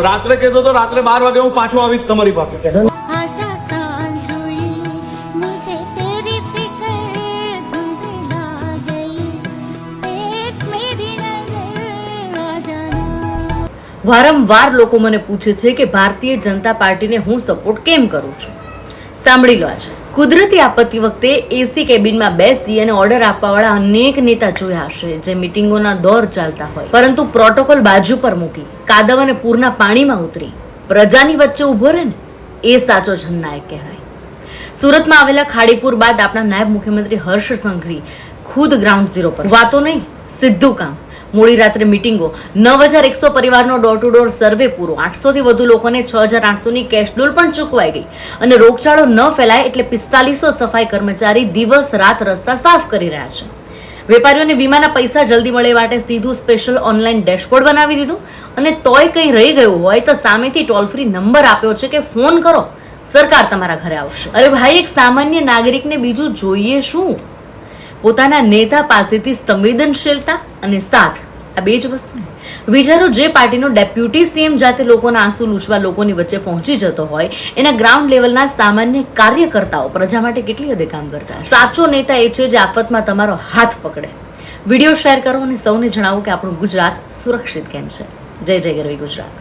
રાત્રે કહેશો તો રાત્રે 12 વાગે હું પાછો આવીશ તમારી પાસે. आजा सांझ हुई मुझे तेरी फिक्र धुंधला गई एक मेरी नजर आ जाना. વારંવાર લોકો મને પૂછે છે કે ભારતીય જનતા પાર્ટીને હું સપોર્ટ કેમ કરું છું. સાંભળી લો આજે. કુદરતી આપત્તિ વખતે એસી કેબિનમાં બેસી અને ઓર્ડર આપવાવાળા અનેક નેતા જોયા હશે જે મિટિંગોના દોર ચાલતા હોય, પરંતુ પ્રોટોકોલ બાજુ પર મૂકી કાદવ અને પૂરના પાણીમાં ઉતરી પ્રજાની વચ્ચે ઉભો રહે ને એ સાચો જનનાયક કહેવાય. સુરતમાં આવેલા ખાડીપુર બાદ આપણા નાયબ મુખ્યમંત્રી હર્ષ સંઘવી ખુદ ગ્રાઉન્ડ ઝીરો પર. વાતો નહીં, સીધું કામ. મોડી રાત્રે મિટિંગો, 9100 પરિવારનો ડોર ટુ ડોર સર્વે પૂરો, 800 થી વધુ લોકોને 6800 ની કેશ ડોલ પણ ચૂકવાઈ ગઈ અને રોગચાળો ન ફેલાય એટલે 4500 સફાઈ કર્મચારી દિવસ રાત રસ્તા સાફ કરી રહ્યા છે. વેપારીઓને વીમાના પૈસા જલ્દી મળે માટે સીધું સ્પેશિયલ ઓનલાઈન ડેશબોર્ડ બનાવી દીધું અને તોય કંઈ રહી ગયું હોય તો સામેથી ટોલ ફ્રી નંબર આપ્યો છે કે ફોન કરો, સરકાર તમારા ઘરે આવશે. અરે ભાઈ, એક સામાન્ય નાગરિકને બીજું જોઈએ શું? પોતાના નેતા પાસેથી સંવેદનશીલતા અને સાથ, આ બે જ વસ્તુ. વિચારો, જે પાર્ટીનો ડેપ્યુટી સીએમ જાતે લોકોના આંસુ લૂછવા લોકોની વચ્ચે પહોંચી જતો હોય, એના ગ્રાઉન્ડ લેવલના સામાન્ય કાર્યકર્તાઓ પ્રજા માટે કેટલી હદે કામ કરતા. સાચો નેતા એ છે જે આફતમાં તમારો હાથ પકડે. વિડીયો શેર કરો અને સૌને જણાવો કે આપણું ગુજરાત સુરક્ષિત કેમ છે. જય જય ગરવી ગુજરાત.